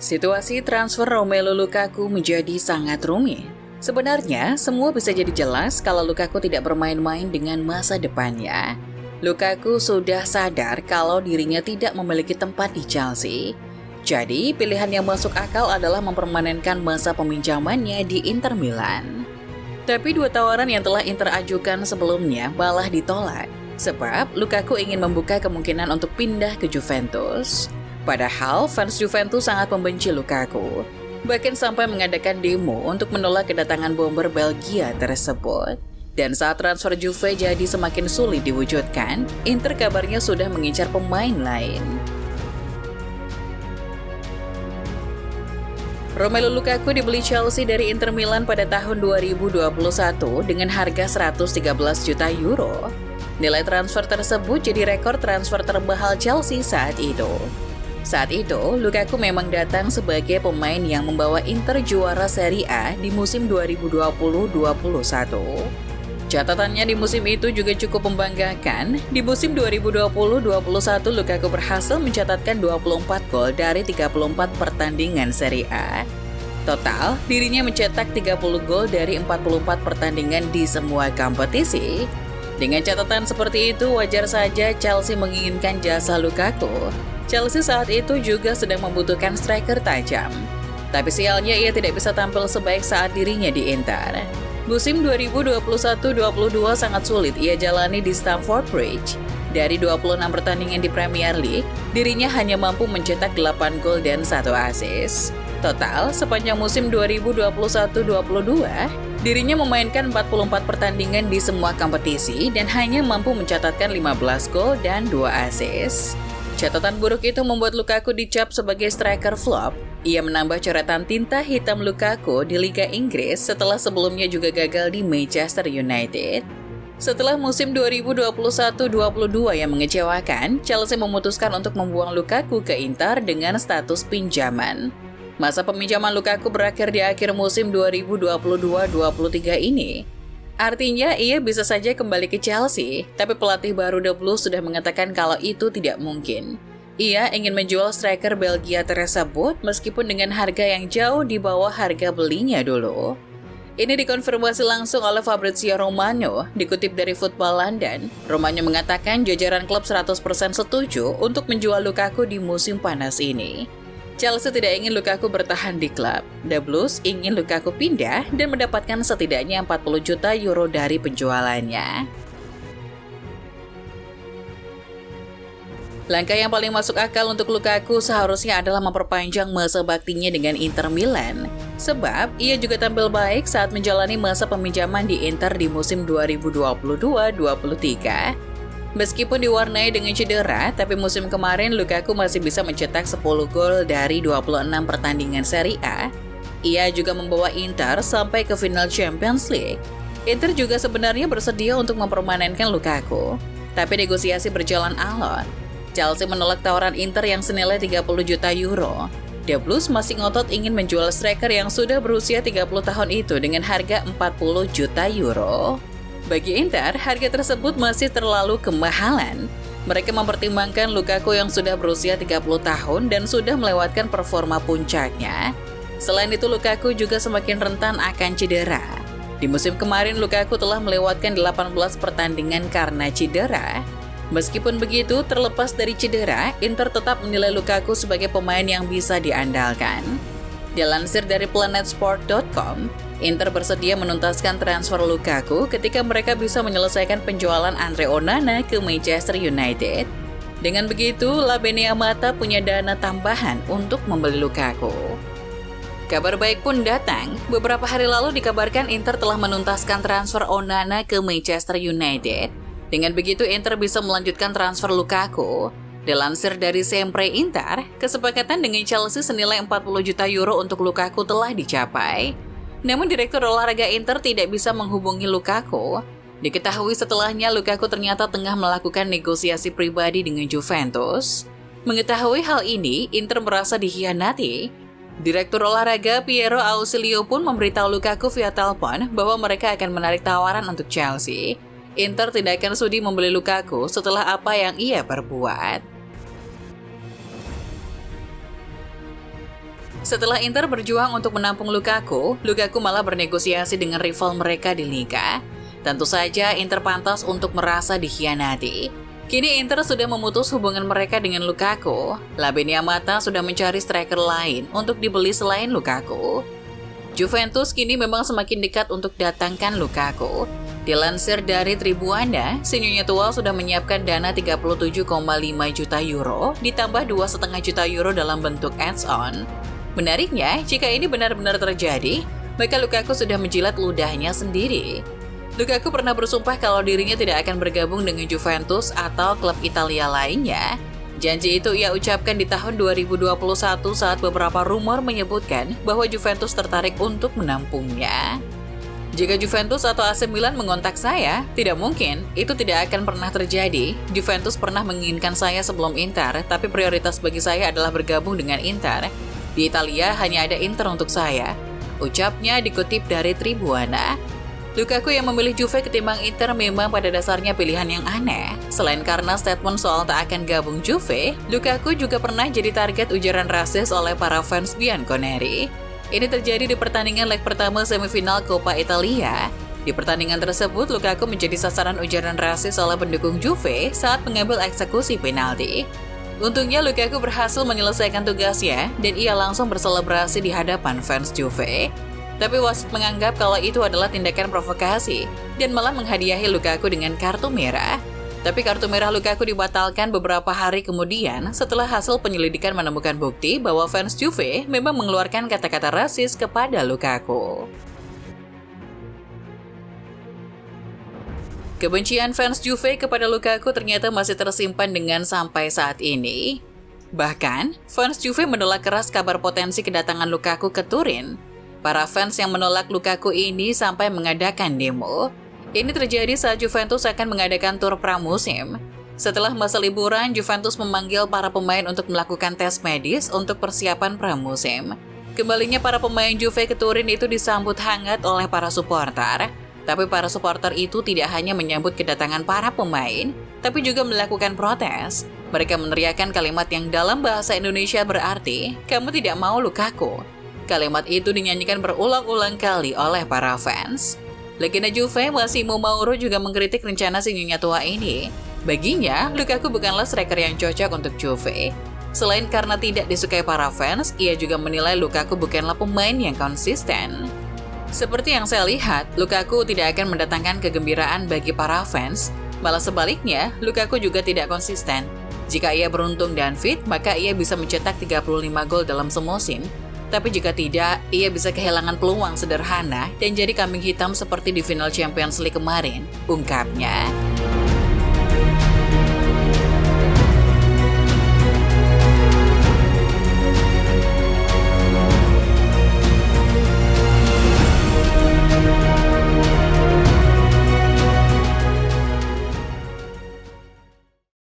Situasi transfer Romelu Lukaku menjadi sangat rumit. Sebenarnya, semua bisa jadi jelas kalau Lukaku tidak bermain-main dengan masa depannya. Lukaku sudah sadar kalau dirinya tidak memiliki tempat di Chelsea. Jadi, pilihan yang masuk akal adalah mempermanenkan masa peminjamannya di Inter Milan. Tapi dua tawaran yang telah Inter ajukan sebelumnya malah ditolak, sebab Lukaku ingin membuka kemungkinan untuk pindah ke Juventus. Padahal fans Juventus sangat membenci Lukaku, bahkan sampai mengadakan demo untuk menolak kedatangan bomber Belgia tersebut. Dan saat transfer Juve jadi semakin sulit diwujudkan, Inter kabarnya sudah mengincar pemain lain. Romelu Lukaku dibeli Chelsea dari Inter Milan pada tahun 2021 dengan harga 113 juta euro. Nilai transfer tersebut jadi rekor transfer termahal Chelsea saat itu. Saat itu, Lukaku memang datang sebagai pemain yang membawa Inter juara Serie A di musim 2020-21. Catatannya di musim itu juga cukup membanggakan. Di musim 2020-21, Lukaku berhasil mencatatkan 24 gol dari 34 pertandingan Serie A. Total, dirinya mencetak 30 gol dari 44 pertandingan di semua kompetisi. Dengan catatan seperti itu, wajar saja Chelsea menginginkan jasa Lukaku. Chelsea saat itu juga sedang membutuhkan striker tajam. Tapi sialnya ia tidak bisa tampil sebaik saat dirinya di Inter. Musim 2021-22 sangat sulit ia jalani di Stamford Bridge. Dari 26 pertandingan di Premier League, dirinya hanya mampu mencetak 8 gol dan 1 assist. Total, sepanjang musim 2021-22, dirinya memainkan 44 pertandingan di semua kompetisi dan hanya mampu mencatatkan 15 gol dan 2 assist. Catatan buruk itu membuat Lukaku dicap sebagai striker flop. Ia menambah coretan tinta hitam Lukaku di Liga Inggris setelah sebelumnya juga gagal di Manchester United. Setelah musim 2021-22 yang mengecewakan, Chelsea memutuskan untuk membuang Lukaku ke Inter dengan status pinjaman. Masa peminjaman Lukaku berakhir di akhir musim 2022-23 ini. Artinya ia bisa saja kembali ke Chelsea, tapi pelatih baru The Blues sudah mengatakan kalau itu tidak mungkin. Ia ingin menjual striker Belgia tersebut meskipun dengan harga yang jauh di bawah harga belinya dulu. Ini dikonfirmasi langsung oleh Fabrizio Romano, dikutip dari Football London. Romano mengatakan jajaran klub 100% setuju untuk menjual Lukaku di musim panas ini. Chelsea tidak ingin Lukaku bertahan di klub. The Blues ingin Lukaku pindah dan mendapatkan setidaknya 40 juta euro dari penjualannya. Langkah yang paling masuk akal untuk Lukaku seharusnya adalah memperpanjang masa baktinya dengan Inter Milan. Sebab ia juga tampil baik saat menjalani masa peminjaman di Inter di musim 2022-23. Meskipun diwarnai dengan cedera, tapi musim kemarin Lukaku masih bisa mencetak 10 gol dari 26 pertandingan Serie A. Ia juga membawa Inter sampai ke final Champions League. Inter juga sebenarnya bersedia untuk mempermanenkan Lukaku, tapi negosiasi berjalan alot. Chelsea menolak tawaran Inter yang senilai 30 juta euro. The Blues masih ngotot ingin menjual striker yang sudah berusia 30 tahun itu dengan harga 40 juta euro. Bagi Inter, harga tersebut masih terlalu kemahalan. Mereka mempertimbangkan Lukaku yang sudah berusia 30 tahun dan sudah melewatkan performa puncaknya. Selain itu, Lukaku juga semakin rentan akan cedera. Di musim kemarin, Lukaku telah melewatkan 18 pertandingan karena cedera. Meskipun begitu, terlepas dari cedera, Inter tetap menilai Lukaku sebagai pemain yang bisa diandalkan. Dilansir dari planetsport.com, Inter bersedia menuntaskan transfer Lukaku ketika mereka bisa menyelesaikan penjualan Andre Onana ke Manchester United. Dengan begitu, La Beneamata punya dana tambahan untuk membeli Lukaku. Kabar baik pun datang. Beberapa hari lalu dikabarkan Inter telah menuntaskan transfer Onana ke Manchester United. Dengan begitu, Inter bisa melanjutkan transfer Lukaku. Dilansir dari Sempre Inter, kesepakatan dengan Chelsea senilai 40 juta euro untuk Lukaku telah dicapai. Namun Direktur Olahraga Inter tidak bisa menghubungi Lukaku. Diketahui setelahnya Lukaku ternyata tengah melakukan negosiasi pribadi dengan Juventus. Mengetahui hal ini, Inter merasa dikhianati. Direktur Olahraga Piero Ausilio pun memberitahu Lukaku via telepon bahwa mereka akan menarik tawaran untuk Chelsea. Inter tidak akan sudi membeli Lukaku setelah apa yang ia perbuat. Setelah Inter berjuang untuk menampung Lukaku, Lukaku malah bernegosiasi dengan rival mereka di Liga. Tentu saja Inter pantas untuk merasa dikhianati. Kini Inter sudah memutus hubungan mereka dengan Lukaku. Labenia Mata sudah mencari striker lain untuk dibeli selain Lukaku. Juventus kini memang semakin dekat untuk datangkan Lukaku. Dilansir dari Tribuana, Sinyonya tua sudah menyiapkan dana 37,5 juta euro ditambah 2,5 juta euro dalam bentuk add-on. Menariknya, jika ini benar-benar terjadi, maka Lukaku sudah menjilat ludahnya sendiri. Lukaku pernah bersumpah kalau dirinya tidak akan bergabung dengan Juventus atau klub Italia lainnya. Janji itu ia ucapkan di tahun 2021 saat beberapa rumor menyebutkan bahwa Juventus tertarik untuk menampungnya. Jika Juventus atau AC Milan mengontak saya, tidak mungkin, itu tidak akan pernah terjadi. Juventus pernah menginginkan saya sebelum Inter, tapi prioritas bagi saya adalah bergabung dengan Inter. Di Italia hanya ada Inter untuk saya. Ucapnya dikutip dari Tribuana. Lukaku yang memilih Juve ketimbang Inter memang pada dasarnya pilihan yang aneh. Selain karena statement soal tak akan gabung Juve, Lukaku juga pernah jadi target ujaran rasis oleh para fans Bianconeri. Ini terjadi di pertandingan leg pertama semifinal Coppa Italia. Di pertandingan tersebut, Lukaku menjadi sasaran ujaran rasis oleh pendukung Juve saat mengambil eksekusi penalti. Untungnya Lukaku berhasil menyelesaikan tugasnya dan ia langsung berselebrasi di hadapan fans Juve. Tapi wasit menganggap kalau itu adalah tindakan provokasi dan malah menghadiahi Lukaku dengan kartu merah. Tapi kartu merah Lukaku dibatalkan beberapa hari kemudian setelah hasil penyelidikan menemukan bukti bahwa fans Juve memang mengeluarkan kata-kata rasis kepada Lukaku. Kebencian fans Juve kepada Lukaku ternyata masih tersimpan dengan sampai saat ini. Bahkan, fans Juve menolak keras kabar potensi kedatangan Lukaku ke Turin. Para fans yang menolak Lukaku ini sampai mengadakan demo. Ini terjadi saat Juventus akan mengadakan tur pramusim. Setelah masa liburan, Juventus memanggil para pemain untuk melakukan tes medis untuk persiapan pramusim. Kembalinya para pemain Juve ke Turin itu disambut hangat oleh para supporter. Tapi para supporter itu tidak hanya menyambut kedatangan para pemain, tapi juga melakukan protes. Mereka meneriakkan kalimat yang dalam bahasa Indonesia berarti, "Kamu tidak mau Lukaku." Kalimat itu dinyanyikan berulang-ulang kali oleh para fans. Legenda Juve Massimo Mauro juga mengkritik rencana Sinyonya tua ini. Baginya, Lukaku bukanlah striker yang cocok untuk Juve. Selain karena tidak disukai para fans, ia juga menilai Lukaku bukanlah pemain yang konsisten. Seperti yang saya lihat, Lukaku tidak akan mendatangkan kegembiraan bagi para fans. Malah sebaliknya, Lukaku juga tidak konsisten. Jika ia beruntung dan fit, maka ia bisa mencetak 35 gol dalam semusim. Tapi jika tidak, ia bisa kehilangan peluang sederhana dan jadi kambing hitam seperti di final Champions League kemarin, ungkapnya.